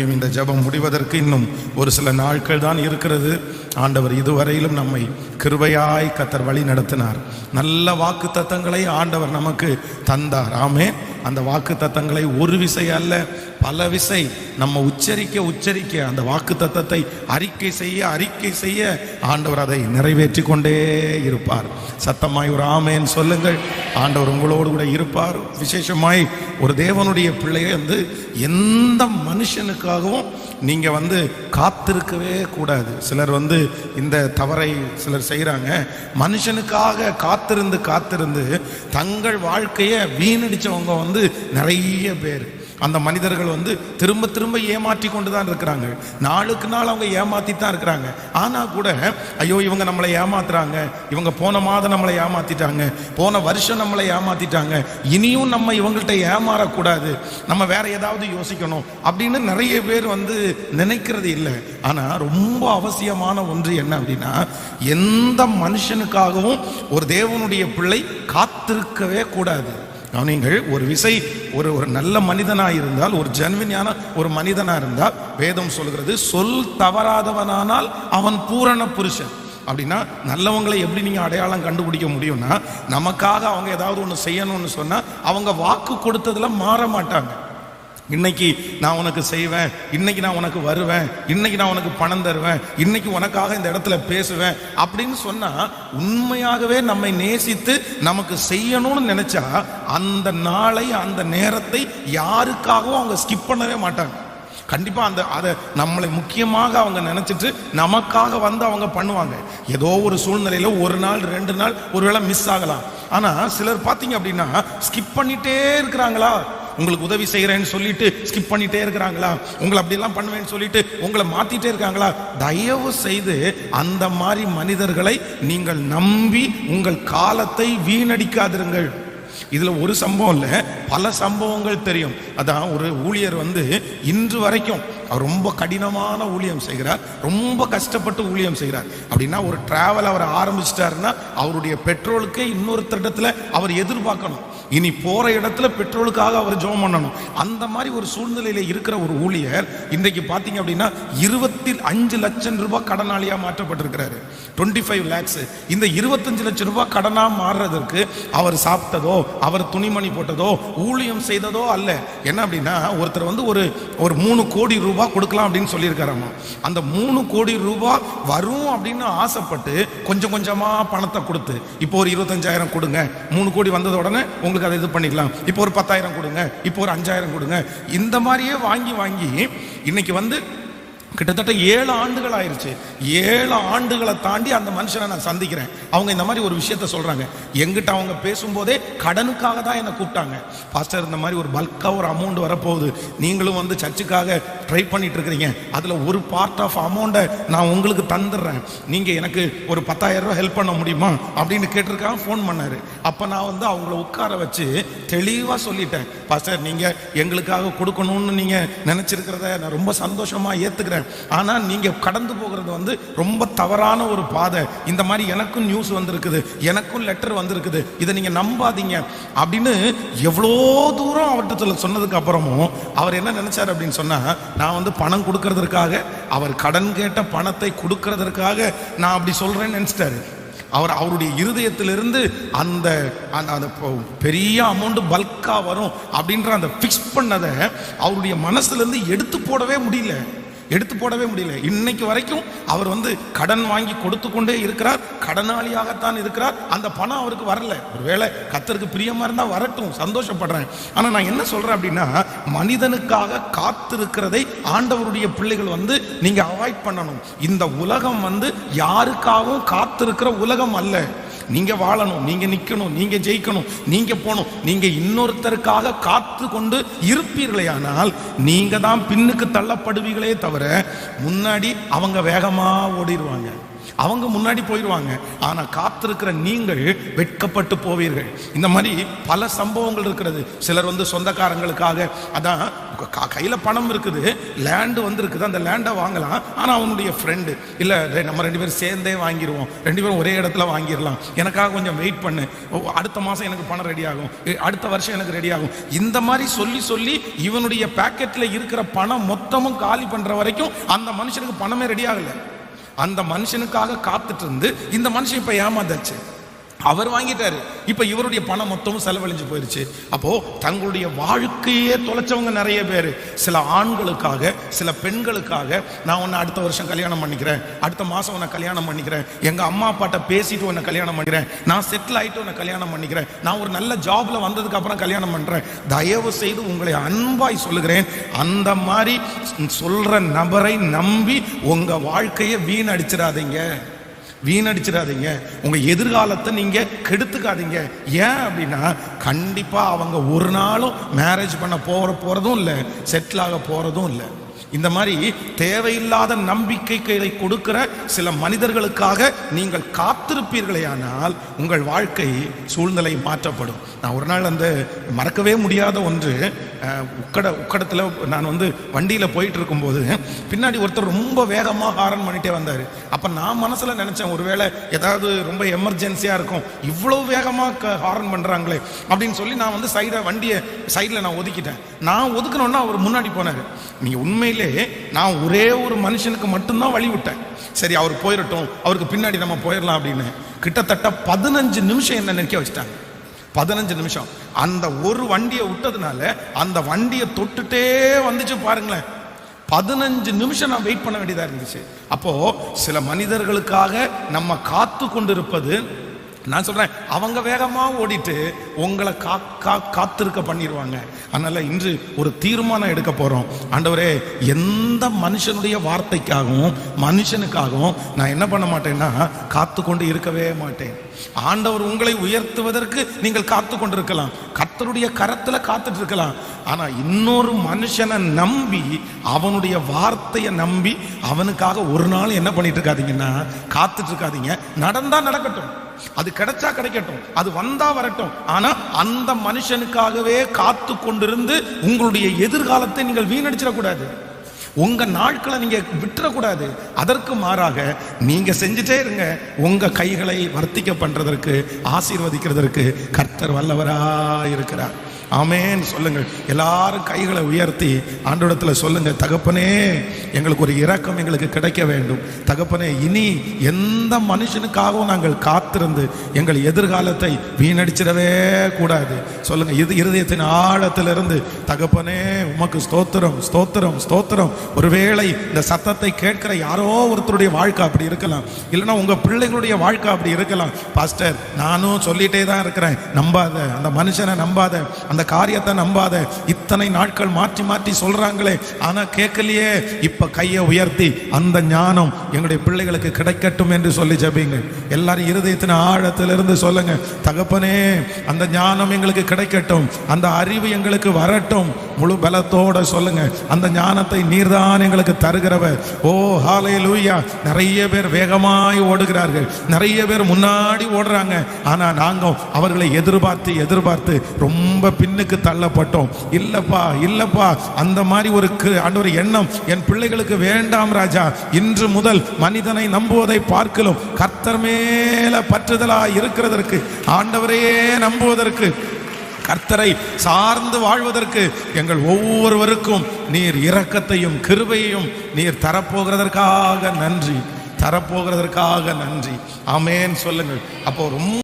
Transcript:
இனியும் இந்த ஜெபம் முடிவதற்கு இன்னும் ஒரு சில நாட்கள் தான் இருக்கிறது. ஆண்டவர் இதுவரையிலும் நம்மை கிருபையாய் கர்த்தர் வழி நடத்தினார். நல்ல வாக்கு தத்தங்களை ஆண்டவர் நமக்கு தந்தார். ஆமே. அந்த வாக்கு தத்தங்களை ஒரு விசை அல்ல, பல விசை நம்ம உச்சரிக்க அந்த வாக்கு தத்தத்தை அறிக்கை செய்ய ஆண்டவர் அதை நிறைவேற்றி கொண்டே இருப்பார். சத்தமாய் ஒரு ஆமேன் சொல்லுங்கள். ஆண்டவர் உங்களோடு கூட இருப்பார். விசேஷமாய் ஒரு தேவனுடைய பிள்ளையை எந்த மனுஷனுக்காகவும் நீங்க காத்திருக்கவே கூடாது. சிலர் இந்த தவறை சிலர் செய்யறாங்க. மனுஷனுக்காக காத்திருந்து தங்கள் வாழ்க்கையை வீணடிச்சவங்க நிறைய பேர். அந்த மனிதர்கள் திரும்ப திரும்ப ஏமாற்றி கொண்டு தான் இருக்கிறாங்க. நாளுக்கு நாள் அவங்க ஏமாத்தி தான் இருக்கிறாங்க. ஆனா கூட ஐயோ இவங்க நம்மளை ஏமாத்துறாங்க, இவங்க போன மாதம் நம்மளை ஏமாத்திட்டாங்க, போன வருஷம் நம்மளை ஏமாத்திட்டாங்க, இனியும் நம்ம இவங்கள்ட்ட ஏமாறக்கூடாது, நம்ம வேற ஏதாவது யோசிக்கணும் அப்படின்னு நிறைய பேர் நினைக்கிறது இல்லை. ஆனா ரொம்ப அவசியமான ஒன்று என்ன அப்படின்னா, எந்த மனுஷனுக்காகவும் ஒரு தேவனுடைய பிள்ளை காத்திருக்கவே கூடாது. நீங்கள் ஒரு விசை ஒரு நல்ல மனிதனாக இருந்தால், ஒரு ஜென்வினான ஒரு மனிதனாக இருந்தால், வேதம் சொல்கிறது சொல் தவறாதவனானால் அவன் பூரண புருஷன். அப்படின்னா நல்லவங்களை எப்படி நீங்க அடையாளம் கண்டுபிடிக்க முடியும்னா, நமக்காக அவங்க ஏதாவது ஒன்று செய்யணும்னு சொன்னா அவங்க வாக்கு கொடுத்ததுல மாற மாட்டாங்க. இன்னைக்கு நான் உனக்கு செய்வேன், இன்னைக்கு நான் உனக்கு வருவேன், இன்னைக்கு நான் உனக்கு பணம் தருவேன், இன்னைக்கு உனக்காக இந்த இடத்துல பேசுவேன் அப்படின்னு சொன்னா, உண்மையாகவே நம்மை நேசித்து நமக்கு செய்யணும்னு நினைச்சா அந்த நாளை அந்த நேரத்தை யாருக்காகவும் அவங்க ஸ்கிப் பண்ணவே மாட்டாங்க. கண்டிப்பா அதை நம்மளை முக்கியமாக அவங்க நினைச்சிட்டு நமக்காக அவங்க பண்ணுவாங்க. ஏதோ ஒரு சூழ்நிலையில ஒரு நாள் 2 நாள் ஒருவேளை மிஸ் ஆகலாம். ஆனா சிலர் பாத்தீங்க அப்படின்னா ஸ்கிப் பண்ணிட்டே இருக்கிறாங்களா, உங்களுக்கு உதவி செய்யறேன்னு சொல்லிட்டு ஸ்கிப் பண்ணிட்டே இருக்கிறாங்களா, உங்களை அப்படிலாம் பண்ணுவேன்னு சொல்லிட்டு உங்களை மாத்திட்டே இருக்காங்களா, தயவு செய்து அந்த மாதிரி மனிதர்களை நீங்கள் நம்பி உங்கள் காலத்தை வீணடிக்காதிருங்கள். இதுல ஒரு சம்பவம் இல்ல, பல சம்பவங்கள் தெரியும். அதான் ஒரு ஊழியர் இன்று வரைக்கும் அவர் ரொம்ப கடினமான ஊழியம் செய்கிறார், ரொம்ப கஷ்டப்பட்டு ஊழியம் செய்கிறார். அப்படின்னா ஒரு டிராவல் அவர் ஆரம்பிச்சிட்டாருன்னா அவருடைய பெட்ரோலுக்கு இன்னொருத்தரிடத்துல அவர் எதிர்பார்க்கணும், இனி போற இடத்துல பெட்ரோலுக்காக அவர் ஜெபம் பண்ணணும். அந்த மாதிரி ஒரு சூழ்நிலையில இருக்கிற ஒரு ஊழியர் இன்றைக்கு பாத்தீங்க அப்படின்னா 25 லட்சம் ரூபாய் கடனாளியா மாற்றப்பட்டிருக்கிறாரு. 25 lakhs. இந்த 25 லட்சம் ரூபாய் கடனா மாறுறதற்கு அவர் சாப்பிட்டதோ, அவர் துணிமணி போட்டதோ, ஊழியம் செய்ததோ அல்ல. என்ன அப்படின்னா ஒருத்தர் ஒரு 3 கோடி ரூபாய் கொடுக்கலாம் அப்படின்னு சொல்லியிருக்காராமா. அந்த 3 கோடி ரூபாய் வரும் அப்படின்னு ஆசைப்பட்டு கொஞ்சம் கொஞ்சமா பணத்தை கொடுத்து, இப்போ ஒரு 25,000 கொடுங்க, 3 கோடி வந்தத உடனே உங்களுக்கு அதை இது பண்ணிக்கலாம், இப்போ ஒரு 10,000 கொடுங்க, இப்போ ஒரு 5,000 கொடுங்க, இந்த மாதிரியே வாங்கி இன்னைக்கு கிட்டத்தட்ட 7 ஆண்டுகள் ஆயிருச்சு. 7 ஆண்டுகளை தாண்டி அந்த மனுஷனை நான் சந்திக்கிறேன். அவங்க இந்த மாதிரி ஒரு விஷயத்த சொல்றாங்க. எங்கிட்ட அவங்க பேசும்போதே கடனுக்காக தான் என்னை கூப்பிட்டாங்க. பாஸ்டர், இந்த மாதிரி ஒரு பல்கா ஒரு அமௌண்ட் வரப்போகுது, நீங்களும் சர்ச்சுக்காக ட்ரை பண்ணிட்டு இருக்கிறீங்க, அதுல ஒரு பார்ட் ஆஃப் அமௌண்ட்டை நான் உங்களுக்கு தந்துடுறேன், நீங்க எனக்கு ஒரு 10,000 ரூபாய் ஹெல்ப் பண்ண முடியுமா அப்படின்னு கேட்டிருக்காங்க. ஃபோன் பண்ணாரு. அப்ப நான் அவங்கள உட்கார வச்சு தெளிவா சொல்லிட்டேன், பாஸ்டர் நீங்க எங்களுக்காக கொடுக்கணும்னு நீங்க நினைச்சிருக்கிறத நான் ரொம்ப சந்தோஷமா ஏத்துக்கிறேன். ஆனா நீங்க கடந்து போகிறது ரொம்ப தவறான ஒரு பாதை. இந்த மாதிரி எனக்கும் நியூஸ் வந்திருக்குது, எனக்கும் லெட்டர் வந்திருக்குது, இதை நீங்க நம்பாதீங்க அப்படின்னு எவ்வளோ தூரம் அவர்கிட்ட சொன்னதுக்கு அப்புறமும் அவர் என்ன நினைச்சார் அப்படின்னு சொன்னா, நான் பணம் கொடுக்கறதுக்காக, அவர் கடன் கேட்ட பணத்தை கொடுக்கறதற்காக நான் அப்படி சொல்றேன்னு நினைச்சிட்டாரு. அவருடைய இருதயத்திலிருந்து அந்த பெரிய அமௌண்ட் பல்கா வரும் அப்படின்ற அந்த பிக்ஸ் பண்ணதை அவருடைய மனசுல இருந்து எடுத்து போடவே முடியல. இன்னைக்கு வரைக்கும் அவர் கடன் வாங்கி கொடுத்து கொண்டே இருக்கிறார், கடனாளியாகத்தான் இருக்கிறார். அந்த பணம் அவருக்கு வரல. ஒருவேளை கர்த்தருக்கு பிரியமா இருந்தா வரட்டும், சந்தோஷப்படுறேன். ஆனா நான் என்ன சொல்றேன் அப்படின்னா, மனிதனுக்காக காத்திருக்கிறதை ஆண்டவருடைய பிள்ளைகள் நீங்க அவாய்ட் பண்ணணும். இந்த உலகம் யாருக்காகவும் காத்திருக்கிற உலகம் அல்ல. நீங்க வாழணும், நீங்க நிக்கணும், நீங்க ஜெயிக்கணும், நீங்க போகணும். நீங்க இன்னொருத்தருக்காக காத்து கொண்டு இருப்பீர்களே ஆனால் நீங்க தான் பின்னுக்கு தள்ளப்படுவீங்களே தவிர முன்னாடி அவங்க வேகமா ஓடிடுவாங்க. அவங்க முன்னாடி போயிடுவாங்க, ஆனா காத்திருக்கிற நீங்கள் வெட்கப்பட்டு போவீர்கள். இந்த மாதிரி பல சம்பவங்கள் இருக்கிறது. சிலர் சொந்தக்காரங்களுக்காக, அதான் கையில பணம் இருக்குது, லேண்டு இருக்குது, அந்த லேண்டை வாங்கலாம், ஆனா அவனுடைய ஃப்ரெண்டு இல்ல நம்ம 2 பேரும் சேர்ந்தே வாங்கிடுவோம், 2 பேரும் ஒரே இடத்துல வாங்கிடலாம், எனக்காக கொஞ்சம் வெயிட் பண்ணு, அடுத்த மாசம் எனக்கு பணம் ரெடி ஆகும், அடுத்த வருஷம் எனக்கு ரெடி ஆகும். இந்த மாதிரி சொல்லி சொல்லி இவனுடைய பாக்கெட்ல இருக்கிற பணம் மொத்தமும் காலி பண்ற வரைக்கும் அந்த மனுஷனுக்கு பணமே ரெடி ஆகல. அந்த மனுஷனுக்காக காத்துட்டு இருந்து இந்த மனுஷன் இப்ப ஏமாந்தாச்சு, அவர் வாங்கிட்டாரு, இப்ப இவருடைய பணம் மொத்தமும் செலவழிஞ்சு போயிருச்சு. அப்போ தங்களுடைய வாழ்க்கையே தொலைச்சவங்க நிறைய பேர். சில ஆண்களுக்காக, சில பெண்களுக்காக, நான் உன்னை அடுத்த வருஷம் கல்யாணம் பண்ணிக்கிறேன், அடுத்த மாசம் உன்னை கல்யாணம் பண்ணிக்கிறேன், எங்க அம்மா அப்பாட்ட பேசிட்டு உன்னை கல்யாணம் பண்ணிக்கிறேன், நான் செட்டில் ஆயிட்டு உன்னை கல்யாணம் பண்ணிக்கிறேன், நான் ஒரு நல்ல ஜாப்ல வந்ததுக்கு அப்புறம் கல்யாணம் பண்றேன். தயவு செய்து உங்களை அன்பாய் சொல்லுகிறேன், அந்த மாதிரி சொல்ற நபரை நம்பி உங்க வாழ்க்கையை வீணடிச்சிடாதீங்க. உங்க எதிர்காலத்தை நீங்க கெடுத்துக்காதீங்க. ஏன் அப்படின்னா, கண்டிப்பா அவங்க ஒரு நாளும் மேரேஜ் பண்ண போறதும் இல்லை, செட்டில் ஆக போறதும் இல்லை. இந்த மாதிரி தேவையில்லாத நம்பிக்கைகளை கொடுக்கிற சில மனிதர்களுக்காக நீங்கள் காத்திருப்பீர்களேயானால் உங்கள் வாழ்க்கை சூழ்நிலை மாற்றப்படும். நான் ஒரு நாள் மறக்கவே முடியாத ஒன்று, உக்கடத்தில் நான் வண்டியில் போயிட்டு இருக்கும்போது பின்னாடி ஒருத்தர் ரொம்ப வேகமாக ஹாரன் பண்ணிட்டே வந்தார். அப்போ நான் மனசில் நினச்சேன், ஒருவேளை ஏதாவது ரொம்ப எமர்ஜென்சியாக இருக்கும், இவ்வளோ வேகமாக ஹாரன் பண்ணுறாங்களே அப்படின்னு சொல்லி நான் வண்டியை சைடில் நான் ஒதுக்கிட்டேன். நான் ஒதுக்கணுன்னா அவர் முன்னாடி போனார். நீ உண்மையிலே நான் ஒரே ஒரு மனுஷனுக்கு மட்டும்தான் வழி விட்டேன், சரி அவர் போயிடட்டும், அவருக்கு பின்னாடி நம்ம போயிடலாம் அப்படின்னு. கிட்டத்தட்ட 15 நிமிஷம் என்ன நிற்க வச்சுட்டாங்க. 15 நிமிஷம் அந்த ஒரு வண்டியை விட்டதுனால அந்த வண்டியை தொட்டுட்டே வந்துச்சு பாருங்களேன். 15 நிமிஷம் நான் வெயிட் பண்ண வேண்டியதா இருந்துச்சு. அப்போ சில மனிதர்களுக்காக நம்ம காத்து கொண்டிருப்பது, நான் சொல்றேன், அவங்க வேகமா ஓடிட்டு உங்களை காத்திருக்க பண்ணிடுவாங்க. அதனால இன்று ஒரு தீர்மானம் எடுக்க போறோம். ஆண்டவரே, எந்த மனுஷனுடைய வார்த்தைக்காகவும் மனுஷனுக்காகவும் நான் என்ன பண்ண மாட்டேன்னா காத்து கொண்டு இருக்கவே மாட்டேன். ஆண்டவர் உங்களை உயர்த்துவதற்கு நீங்கள் காத்து கொண்டிருக்கலாம், கர்த்தருடைய கரத்துல காத்துட்டு இருக்கலாம். ஆனா இன்னொரு மனுஷனை நம்பி, அவனுடைய வார்த்தையை நம்பி அவனுக்காக ஒரு நாள் என்ன பண்ணிட்டு இருக்காதீங்கன்னா காத்துட்டு இருக்காதீங்க. நடந்தா நடக்கட்டும், அது கிடைச்சா கிடைக்கட்டும், அது வந்தா வரட்டும். ஆனா அந்த மனுஷனுக்காகவே காத்து கொண்டிருந்து உங்களுடைய எதிர்காலத்தை நீங்கள் வீணடிச்சிடக்கூடாது, உங்க நாட்களை நீங்க விட்டுறக்கூடாது. அதற்கு மாறாக நீங்க செஞ்சுட்டே இருங்க. உங்க கைகளை வர்த்திக்க பண்றதற்கு, ஆசீர்வதிக்கிறதற்கு கர்த்தர் வல்லவரா இருக்கிறார். ஆமென் சொல்லுங்கள். எல்லாரும் கைகளை உயர்த்தி ஆண்டவரிடத்துல சொல்லுங்க, தகப்பனே எங்களுக்கு ஒரு இரக்கம் எங்களுக்கு கிடைக்க வேண்டும். தகப்பனே, இனி எந்த மனுஷனுக்காகவும் நாங்கள் காத்திருந்து எங்கள் எதிர்காலத்தை வீணடிச்சிடவே கூடாது. சொல்லுங்க, இது இருதயத்தின் ஆழத்திலிருந்து, தகப்பனே உமக்கு ஸ்தோத்திரம் ஸ்தோத்திரம் ஸ்தோத்திரம். ஒருவேளை இந்த சத்தத்தை கேட்கிற யாரோ ஒருத்தருடைய வாழ்க்கை அப்படி இருக்கலாம், இல்லைன்னா உங்க பிள்ளைகளுடைய வாழ்க்கை அப்படி இருக்கலாம். பாஸ்டர், நானும் சொல்லிட்டே தான் இருக்கிறேன், நம்பாத, அந்த மனுஷனை நம்பாத, அந்த காரியத்தை நம்பாத, இத்தனை நாட்கள் மாற்றி மாற்றி சொல்றாங்களே ஆனா கேட்கலையே. இப்ப கையை உயர்த்தி அந்த ஞானம் எங்களுடைய பிள்ளைகளுக்கு கிடைக்கட்டும் என்று சொல்லி ஜெபிங்க. எல்லாரும் இருதயத்தின் ஆழத்திலிருந்து சொல்லுங்க, தகப்பனே அந்த ஞானம் எங்களுக்கு கிடைக்கட்டும், அந்த அறிவு எங்களுக்கு வரட்டும். முழு பலத்தோட சொல்லுங்க, அந்த ஞானத்தை நீர்தான் எங்களுக்கு தருகிறவர். ஓ ஹல்லேலூயா. நிறைய பேர் வேகமாய் ஓடுகிறார்கள், நிறைய பேர் முன்னாடி ஓடுறாங்க, ஆனா நாங்க அவர்களை எதிர்பார்த்து எதிர்பார்த்து ரொம்ப பின்னுக்கு தள்ளப்பட்டோம். இல்லப்பா இல்லப்பா, அந்த மாதிரி ஒரு எண்ணம் என் பிள்ளைகளுக்கு வேண்டாம் ராஜா. இன்று முதல் மனிதனை நம்புவதை பார்க்கலும் கர்த்தர் மேல பற்றுதலா இருக்கிறதற்கு, ஆண்டவரையே நம்புவதற்கு, கர்த்தரை சார்ந்து வாழ்வதற்கு எங்கள் ஒவ்வொருவருக்கும் நீர் இரக்கத்தையும் கிருபையையும் நீர் தரப்போகிறதற்காக நன்றி, தரப்போகிறதற்காக நன்றி. ஆமென் சொல்லுங்கள். அப்போ ரொம்ப